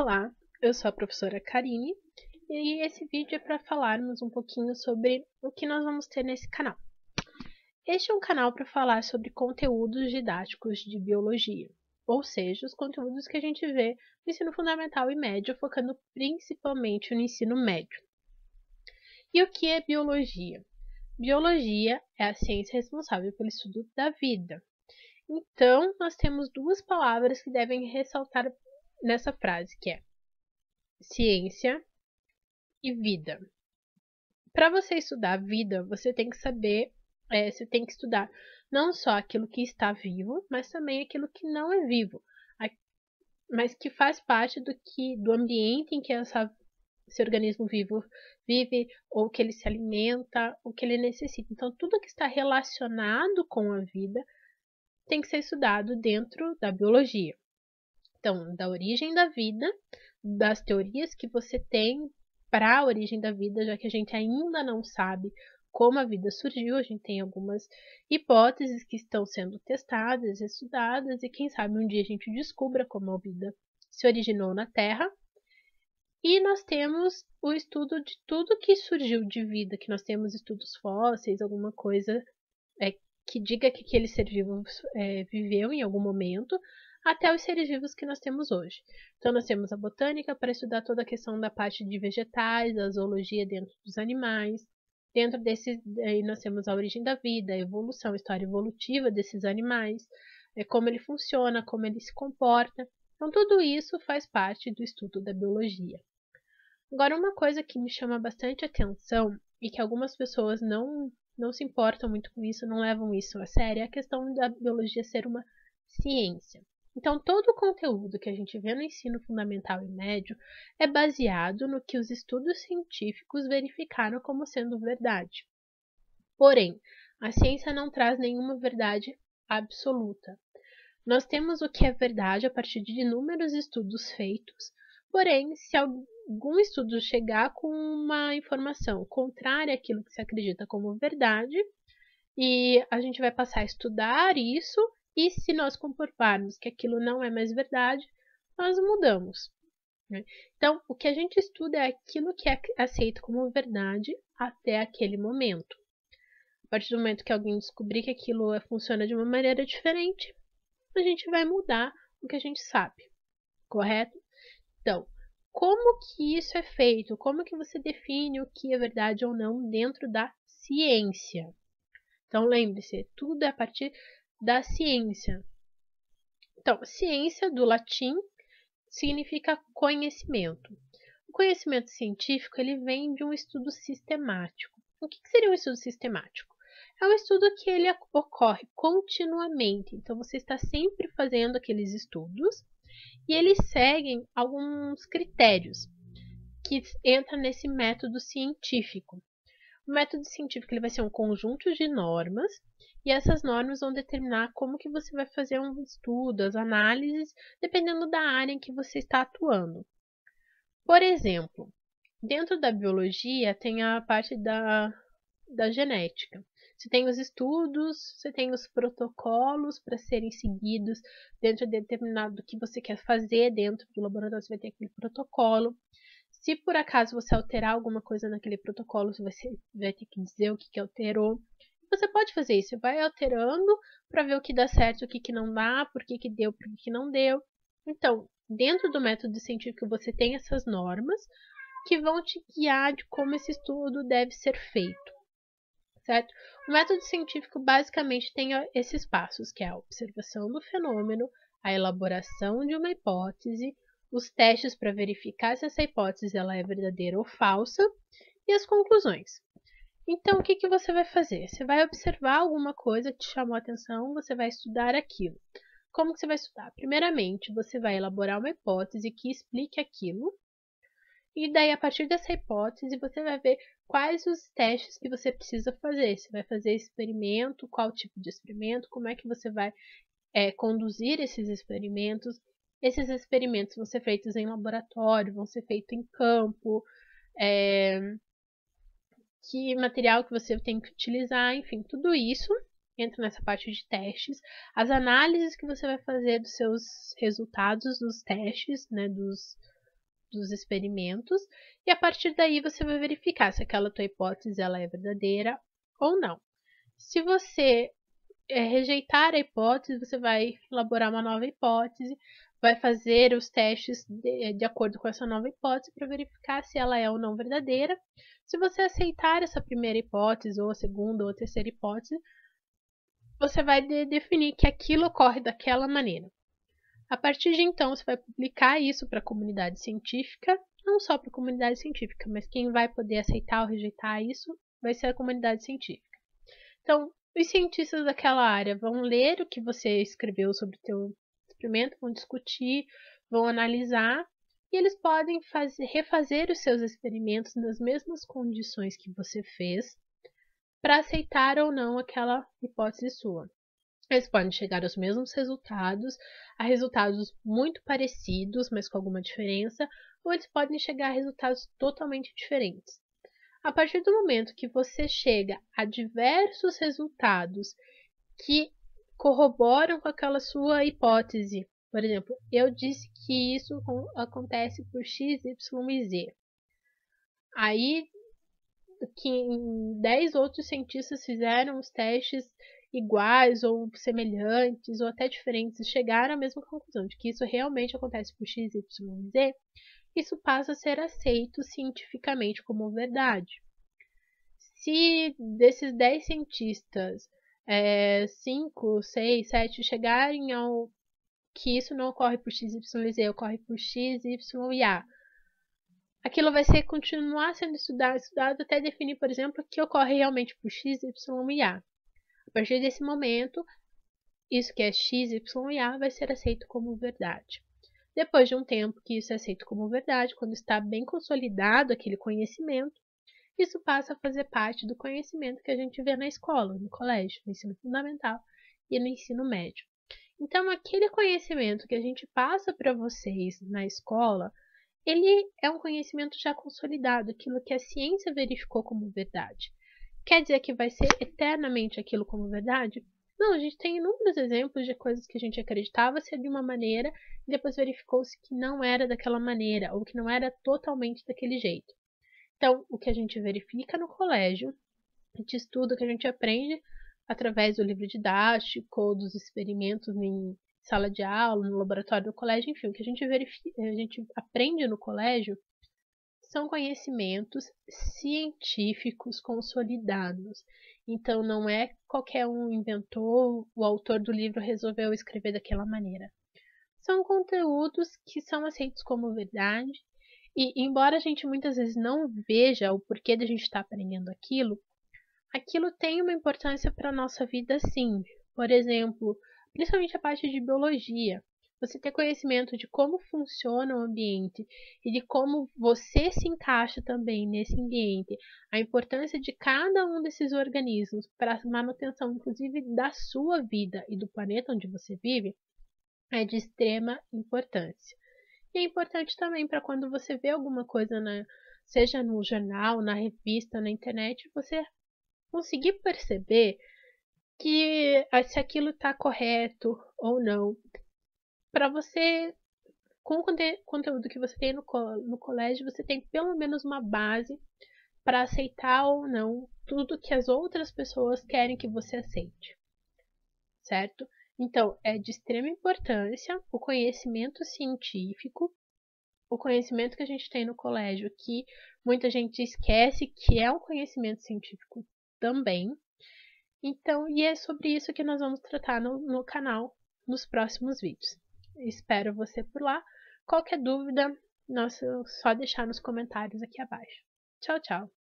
Olá, eu sou a professora Karine e esse vídeo é para falarmos um pouquinho sobre o que nós vamos ter nesse canal. Este é um canal para falar sobre conteúdos didáticos de biologia, ou seja, os conteúdos que a gente vê no ensino fundamental e médio, focando principalmente no ensino médio. E o que é biologia? Biologia é a ciência responsável pelo estudo da vida. Então, nós temos duas palavras que devem ressaltar nessa frase, que é ciência e vida. Para você estudar a vida, você tem que saber, você tem que estudar não só aquilo que está vivo, mas também aquilo que não é vivo, mas que faz parte do ambiente em que esse organismo vivo vive, ou que ele se alimenta, ou que ele necessita. Então, tudo que está relacionado com a vida tem que ser estudado dentro da biologia. Então, da origem da vida, das teorias que você tem para a origem da vida, já que a gente ainda não sabe como a vida surgiu, a gente tem algumas hipóteses que estão sendo testadas, estudadas, e quem sabe um dia a gente descubra como a vida se originou na Terra. E nós temos o estudo de tudo que surgiu de vida, que nós temos estudos fósseis, alguma coisa que diga que aquele ser vivo viveu em algum momento, até os seres vivos que nós temos hoje. Então, nós temos a botânica para estudar toda a questão da parte de vegetais, a zoologia dentro dos animais. Dentro desse, nós temos a origem da vida, a evolução, a história evolutiva desses animais, como ele funciona, como ele se comporta. Então, tudo isso faz parte do estudo da biologia. Agora, uma coisa que me chama bastante atenção e que algumas pessoas não se importam muito com isso, não levam isso a sério, é a questão da biologia ser uma ciência. Então, todo o conteúdo que a gente vê no ensino fundamental e médio é baseado no que os estudos científicos verificaram como sendo verdade. Porém, a ciência não traz nenhuma verdade absoluta. Nós temos o que é verdade a partir de inúmeros estudos feitos, porém, se algum estudo chegar com uma informação contrária àquilo que se acredita como verdade, e a gente vai passar a estudar isso, e se nós comprovarmos que aquilo não é mais verdade, nós mudamos. Então, o que a gente estuda é aquilo que é aceito como verdade até aquele momento. A partir do momento que alguém descobrir que aquilo funciona de uma maneira diferente, a gente vai mudar o que a gente sabe, correto? Então, como que isso é feito? Como que você define o que é verdade ou não dentro da ciência? Então, lembre-se, tudo é a partir da ciência. Então, ciência, do latim, significa conhecimento. O conhecimento científico ele vem de um estudo sistemático. O que seria um estudo sistemático? É um estudo que ele ocorre continuamente. Então, você está sempre fazendo aqueles estudos e eles seguem alguns critérios que entram nesse método científico. O método científico ele vai ser um conjunto de normas e essas normas vão determinar como que você vai fazer um estudo, as análises, dependendo da área em que você está atuando. Por exemplo, dentro da biologia tem a parte da genética. Você tem os estudos, você tem os protocolos para serem seguidos dentro de determinado que você quer fazer dentro do laboratório, você vai ter aquele protocolo. Se por acaso você alterar alguma coisa naquele protocolo, você vai ter que dizer o que alterou. Você pode fazer isso, você vai alterando para ver o que dá certo, o que não dá, por que deu, por que não deu. Então, dentro do método científico você tem essas normas que vão te guiar de como esse estudo deve ser feito. Certo? O método científico basicamente tem esses passos, que é a observação do fenômeno, a elaboração de uma hipótese, os testes para verificar se essa hipótese ela é verdadeira ou falsa e as conclusões. Então, o que você vai fazer? Você vai observar alguma coisa que te chamou a atenção, você vai estudar aquilo. Como que você vai estudar? Primeiramente, você vai elaborar uma hipótese que explique aquilo. E daí, a partir dessa hipótese, você vai ver quais os testes que você precisa fazer. Você vai fazer experimento, qual tipo de experimento, como é que você vai conduzir esses experimentos. Esses experimentos vão ser feitos em laboratório, vão ser feitos em campo, que material que você tem que utilizar, enfim, tudo isso entra nessa parte de testes. As análises que você vai fazer dos seus resultados dos testes, né, dos dos experimentos e a partir daí você vai verificar se aquela tua hipótese ela é verdadeira ou não. Se você rejeitar a hipótese, você vai elaborar uma nova hipótese, vai fazer os testes de acordo com essa nova hipótese para verificar se ela é ou não verdadeira. Se você aceitar essa primeira hipótese, ou a segunda ou a terceira hipótese, você vai definir que aquilo ocorre daquela maneira. A partir de então, você vai publicar isso para a comunidade científica, não só para a comunidade científica, mas quem vai poder aceitar ou rejeitar isso vai ser a comunidade científica. Então, os cientistas daquela área vão ler o que você escreveu sobre o teu experimento, vão discutir, vão analisar, e eles podem refazer os seus experimentos nas mesmas condições que você fez, para aceitar ou não aquela hipótese sua. Eles podem chegar aos mesmos resultados, a resultados muito parecidos, mas com alguma diferença, ou eles podem chegar a resultados totalmente diferentes. A partir do momento que você chega a diversos resultados que corroboram com aquela sua hipótese, por exemplo, eu disse que isso acontece por x, y e z. Aí, que 10 outros cientistas fizeram os testes iguais ou semelhantes ou até diferentes e chegaram à mesma conclusão de que isso realmente acontece por x, y e z, isso passa a ser aceito cientificamente como verdade. Se desses 10 cientistas, 5, 6, 7 chegarem ao que isso não ocorre por x, y e z, ocorre por x, y e a, aquilo vai continuar sendo estudado até definir, por exemplo, que ocorre realmente por x, y e a. A partir desse momento, isso que é x, y e a vai ser aceito como verdade. Depois de um tempo que isso é aceito como verdade, quando está bem consolidado aquele conhecimento, isso passa a fazer parte do conhecimento que a gente vê na escola, no colégio, no ensino fundamental e no ensino médio. Então, aquele conhecimento que a gente passa para vocês na escola, ele é um conhecimento já consolidado, aquilo que a ciência verificou como verdade. Quer dizer que vai ser eternamente aquilo como verdade? Não, a gente tem inúmeros exemplos de coisas que a gente acreditava ser de uma maneira e depois verificou-se que não era daquela maneira, ou que não era totalmente daquele jeito. Então, o que a gente verifica no colégio, a gente estuda, o que a gente aprende através do livro didático, ou dos experimentos em sala de aula, no laboratório do colégio, enfim, o que a gente aprende no colégio são conhecimentos científicos consolidados. Então, não é qualquer um inventou, o autor do livro resolveu escrever daquela maneira. São conteúdos que são aceitos como verdade, e embora a gente muitas vezes não veja o porquê de a gente estar aprendendo aquilo, aquilo tem uma importância para a nossa vida sim. Por exemplo, principalmente a parte de biologia. Você ter conhecimento de como funciona o ambiente e de como você se encaixa também nesse ambiente, a importância de cada um desses organismos para a manutenção, inclusive, da sua vida e do planeta onde você vive, é de extrema importância. E é importante também para quando você vê alguma coisa, seja no jornal, na revista, na internet, você conseguir perceber que se aquilo está correto ou não. Para você, com o conteúdo que você tem no colégio, você tem pelo menos uma base para aceitar ou não tudo que as outras pessoas querem que você aceite, certo? Então, é de extrema importância o conhecimento científico, o conhecimento que a gente tem no colégio, que muita gente esquece que é um conhecimento científico também. Então, e é sobre isso que nós vamos tratar no canal nos próximos vídeos. Espero você por lá. Qualquer dúvida, só deixar nos comentários aqui abaixo. Tchau, tchau!